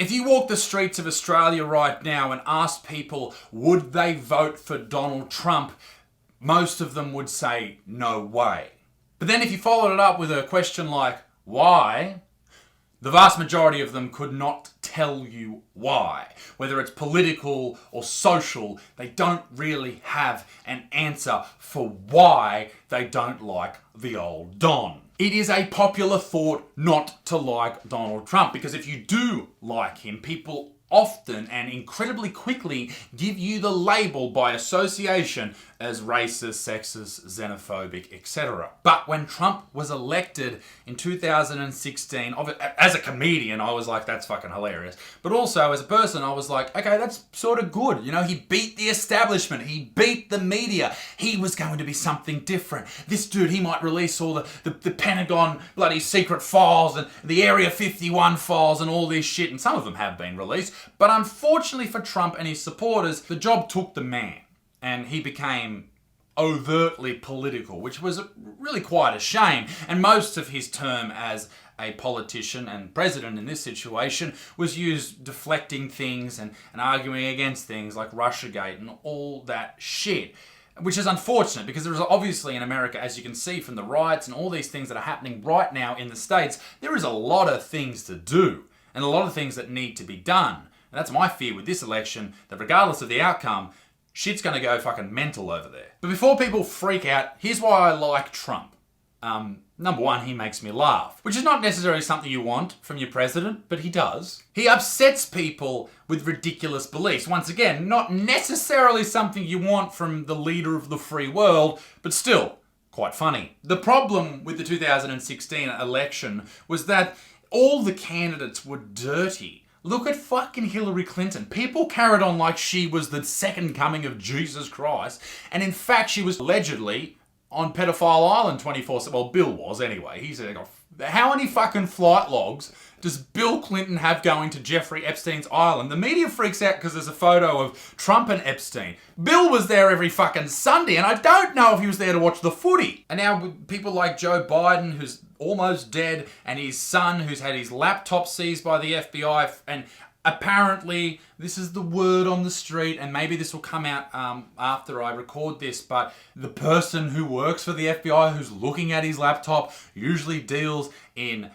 If you walk the streets of Australia right now and ask people, would they vote for Donald Trump, most of them would say, no way. But then if you followed it up with a question like, why? The vast majority of them could not tell you why. Whether it's political or social, they don't really have an answer for why they don't like the old Don. It is a popular thought not to like Donald Trump, because if you do like him, people often and incredibly quickly give you the label by association as racist, sexist, xenophobic, etc. But when Trump was elected in 2016, as a comedian, I was like, that's fucking hilarious. But also as a person, I was like, okay, that's sort of good. You know, he beat the establishment. He beat the media. He was going to be something different. This dude, he might release all the Pentagon bloody secret files and the Area 51 files and all this shit. And some of them have been released. But unfortunately for Trump and his supporters, the job took the man. And he became overtly political, which was really quite a shame. And most of his term as a politician and president in this situation was used deflecting things and arguing against things like Russiagate and all that shit. Which is unfortunate, because there is obviously in America, as you can see from the riots and all these things that are happening right now in the States, there is a lot of things to do and a lot of things that need to be done. And that's my fear with this election, that regardless of the outcome, shit's gonna go fucking mental over there. But before people freak out, here's why I like Trump. Number one, he makes me laugh, which is not necessarily something you want from your president, but he does. He upsets people with ridiculous beliefs. Once again, not necessarily something you want from the leader of the free world, but still, quite funny. The problem with the 2016 election was that all the candidates were dirty. Look at fucking Hillary Clinton. People carried on like she was the second coming of Jesus Christ. And in fact, she was allegedly on Pedophile Island 24/7. Well, Bill was anyway. He said, how many fucking flight logs does Bill Clinton have going to Jeffrey Epstein's island? The media freaks out because there's a photo of Trump and Epstein. Bill was there every fucking Sunday, and I don't know if he was there to watch the footy. And now with people like Joe Biden, who's almost dead, and his son, who's had his laptop seized by the FBI, and apparently, this is the word on the street, and maybe this will come out after I record this, but the person who works for the FBI who's looking at his laptop usually deals in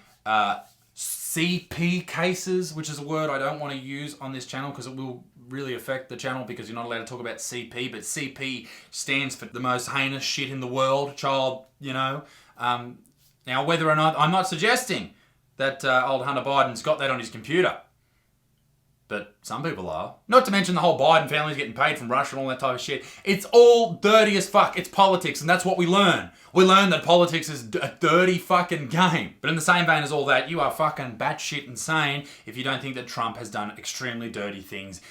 CP cases, which is a word I don't want to use on this channel because it will really affect the channel, because you're not allowed to talk about CP, but CP stands for the most heinous shit in the world, child, you know. Now, whether or not, I'm not suggesting that old Hunter Biden's got that on his computer. But some people are. Not to mention the whole Biden family's getting paid from Russia and all that type of shit. It's all dirty as fuck. It's politics, and that's what we learn. We learn that politics is a dirty fucking game. But in the same vein as all that, you are fucking batshit insane if you don't think that Trump has done extremely dirty things.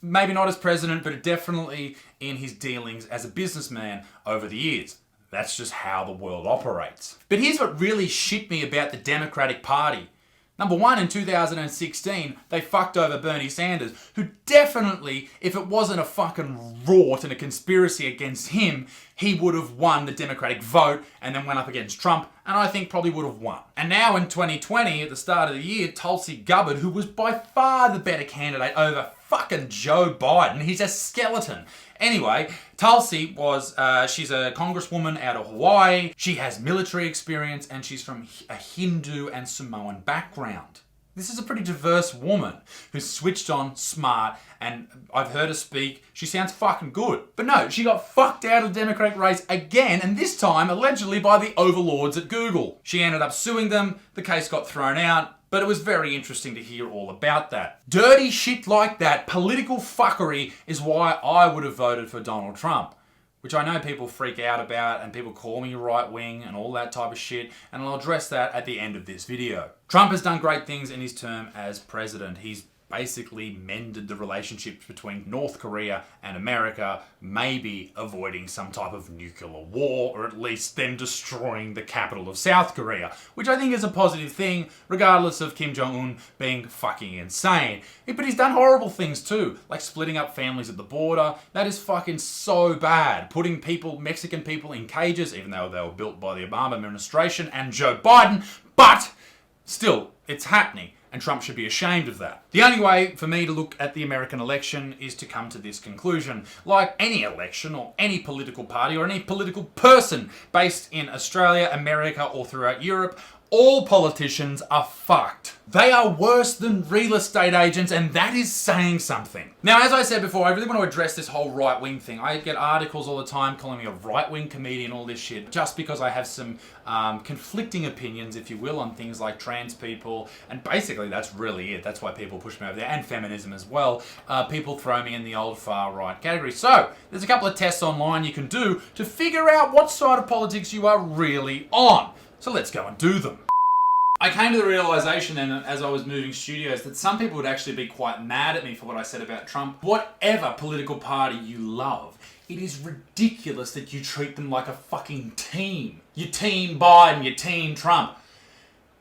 Maybe not as president, but definitely in his dealings as a businessman over the years. That's just how the world operates. But here's what really shit me about the Democratic Party. Number one, in 2016, they fucked over Bernie Sanders, who definitely, if it wasn't a fucking rort and a conspiracy against him, he would have won the Democratic vote and then went up against Trump, and I think probably would have won. And now in 2020, at the start of the year, Tulsi Gabbard, who was by far the better candidate over fucking Joe Biden, he's a skeleton. Anyway, Tulsi was, she's a congresswoman out of Hawaii. She has military experience and she's from a Hindu and Samoan background. This is a pretty diverse woman who's switched on, smart, and I've heard her speak. She sounds fucking good. But no, she got fucked out of the Democratic race again, and this time allegedly by the overlords at Google. She ended up suing them, the case got thrown out, but it was very interesting to hear all about that. Dirty shit like that, political fuckery, is why I would have voted for Donald Trump. Which I know people freak out about and people call me right wing and all that type of shit, and I'll address that at the end of this video. Trump has done great things in his term as president. He's basically mended the relationships between North Korea and America, maybe avoiding some type of nuclear war, or at least them destroying the capital of South Korea, which I think is a positive thing, regardless of Kim Jong-un being fucking insane. But he's done horrible things too, like splitting up families at the border. That is fucking so bad. Putting people, Mexican people, in cages, even though they were built by the Obama administration and Joe Biden, but still, it's happening. And Trump should be ashamed of that. The only way for me to look at the American election is to come to this conclusion. Like any election or any political party or any political person based in Australia, America, or throughout Europe, all politicians are fucked. They are worse than real estate agents, and that is saying something. Now, as I said before, I really want to address this whole right-wing thing. I get articles all the time calling me a right-wing comedian, all this shit, just because I have some conflicting opinions, if you will, on things like trans people, and basically that's really it. That's why people push me over there, and feminism as well. People throw me in the old far-right category. So, there's a couple of tests online you can do to figure out what side of politics you are really on. So let's go and do them. I came to the realization then, as I was moving studios, that some people would actually be quite mad at me for what I said about Trump. Whatever political party you love, it is ridiculous that you treat them like a fucking team. Your team Biden, your team Trump.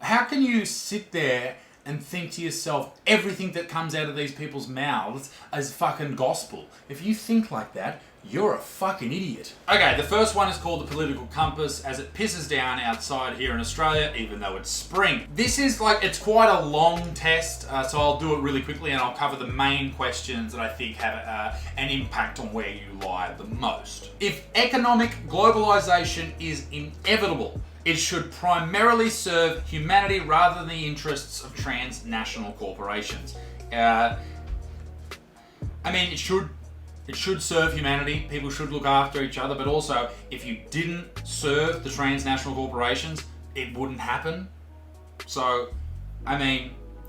How can you sit there and think to yourself, everything that comes out of these people's mouths is fucking gospel? If you think like that, you're a fucking idiot. Okay, the first one is called the political compass, as it pisses down outside here in Australia, even though it's spring. This is it's quite a long test, so I'll do it really quickly and I'll cover the main questions that I think have an impact on where you lie the most. If economic globalization is inevitable, it should primarily serve humanity rather than the interests of transnational corporations. It should serve humanity. People should look after each other, but also, if you didn't serve the transnational corporations, it wouldn't happen. So,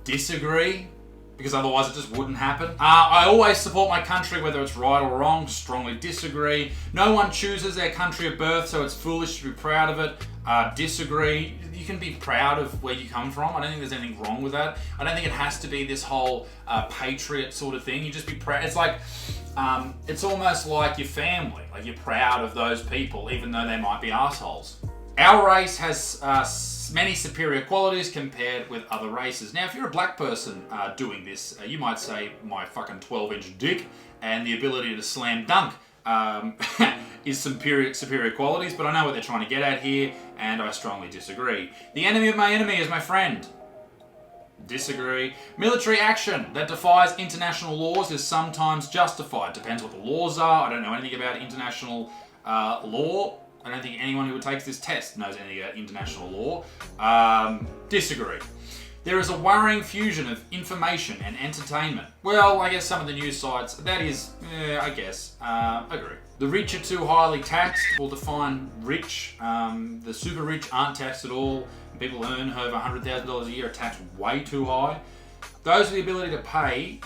disagree, because otherwise it just wouldn't happen. I always support my country, whether it's right or wrong. Strongly disagree. No one chooses their country of birth, so it's foolish to be proud of it. Disagree. You can be proud of where you come from. I don't think there's anything wrong with that. I don't think it has to be this whole patriot sort of thing. You just be proud. It's like, it's almost like your family. Like, you're proud of those people, even though they might be assholes. Our race has many superior qualities compared with other races. Now, if you're a black person doing this, you might say my fucking 12-inch dick and the ability to slam dunk is some superior qualities, but I know what they're trying to get at here, and I strongly disagree. The enemy of my enemy is my friend. Disagree. Military action that defies international laws is sometimes justified. Depends what the laws are. I don't know anything about international law. I don't think anyone who takes this test knows anything about international law. Disagree. There is a worrying fusion of information and entertainment. Well, I guess some of the news sites, that is, I guess, agree. The rich are too highly taxed. We'll define rich. The super rich aren't taxed at all. People earn over $100,000 a year are taxed way too high. Those with the ability to pay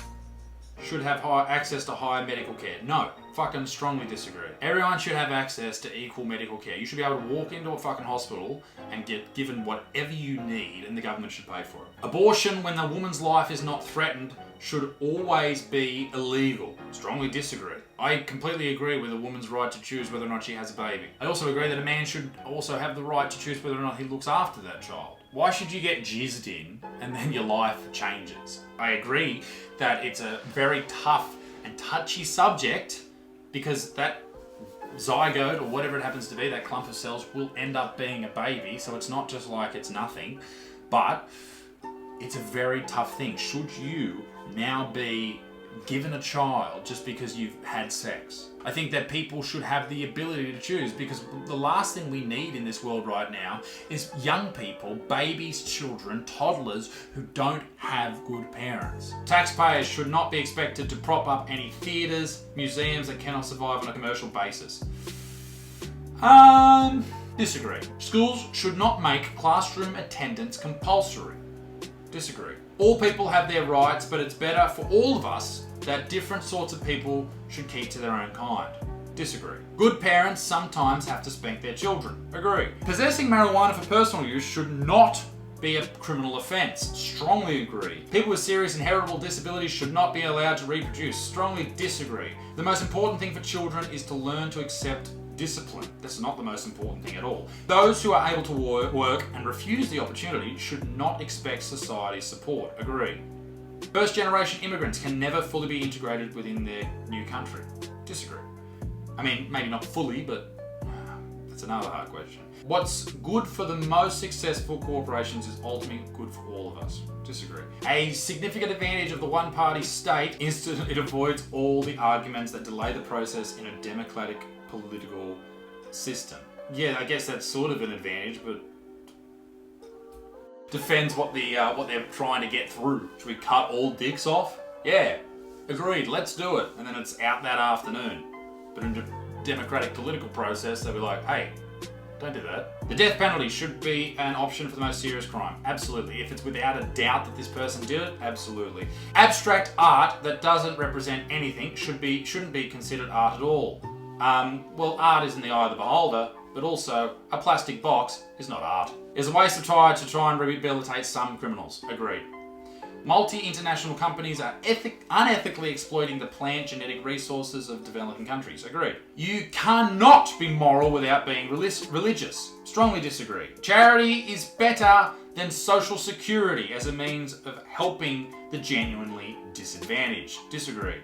should have access to higher medical care. No, fucking strongly disagree. Everyone should have access to equal medical care. You should be able to walk into a fucking hospital and get given whatever you need, and the government should pay for it. Abortion, when the woman's life is not threatened, should always be illegal. Strongly disagree. I completely agree with a woman's right to choose whether or not she has a baby. I also agree that a man should also have the right to choose whether or not he looks after that child. Why should you get jizzed in and then your life changes? I agree that it's a very tough and touchy subject, because that zygote, or whatever it happens to be, that clump of cells, will end up being a baby, so it's not just like it's nothing, but it's a very tough thing. Should you now be given a child just because you've had sex? I think that people should have the ability to choose, because the last thing we need in this world right now is young people, babies, children, toddlers who don't have good parents. Taxpayers should not be expected to prop up any theatres, museums that cannot survive on a commercial basis. Disagree. Schools should not make classroom attendance compulsory. Disagree. All people have their rights, but it's better for all of us that different sorts of people should keep to their own kind. Disagree. Good parents sometimes have to spank their children. Agree. Possessing marijuana for personal use should not be a criminal offence. Strongly agree. People with serious inheritable disabilities should not be allowed to reproduce. Strongly disagree. The most important thing for children is to learn to accept discipline. That's not the most important thing at all. Those who are able to work and refuse the opportunity should not expect society's support. Agree. First generation immigrants can never fully be integrated within their new country. Disagree. I mean, maybe not fully, but that's another hard question. What's good for the most successful corporations is ultimately good for all of us. Disagree. A significant advantage of the one-party state is that it avoids all the arguments that delay the process in a democratic political system. Yeah, I guess that's sort of an advantage, but defends what they're trying to get through. Should we cut all dicks off? Yeah, agreed, let's do it. And then it's out that afternoon. But in a democratic political process, they'll be like, hey, don't do that. The death penalty should be an option for the most serious crime. Absolutely. If it's without a doubt that this person did it, absolutely. Abstract art that doesn't represent anything shouldn't be considered art at all. Well, art is in the eye of the beholder, but also a plastic box is not art. It's a waste of time to try and rehabilitate some criminals. Agreed. Multi-international companies are unethically exploiting the plant genetic resources of developing countries. Agreed. You cannot be moral without being religious. Strongly disagree. Charity is better than social security as a means of helping the genuinely disadvantaged. Disagree.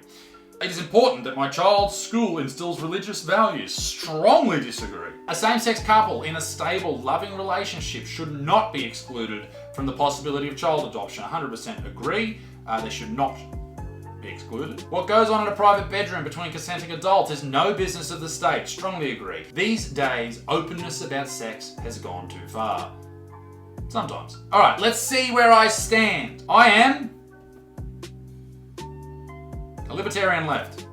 It is important that my child's school instills religious values. Strongly disagree. A same-sex couple in a stable, loving relationship should not be excluded from the possibility of child adoption. 100% agree. They should not be excluded. What goes on in a private bedroom between consenting adults is no business of the state. Strongly agree. These days, openness about sex has gone too far. Sometimes. Alright, let's see where I stand. I am a libertarian left.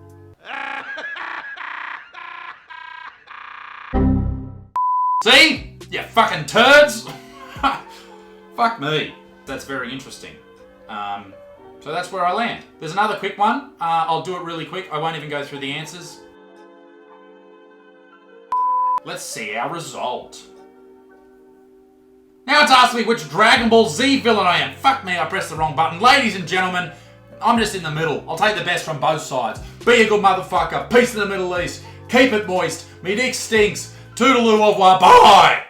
See? You fucking turds! Fuck me. That's very interesting. So that's where I land. There's another quick one. I'll do it really quick. I won't even go through the answers. Let's see our result. Now it's asked me which Dragon Ball Z villain I am. Fuck me, I pressed the wrong button. Ladies and gentlemen, I'm just in the middle. I'll take the best from both sides. Be a good motherfucker. Peace in the Middle East. Keep it moist. Me dick stinks. Toodaloo au revoir. Bye!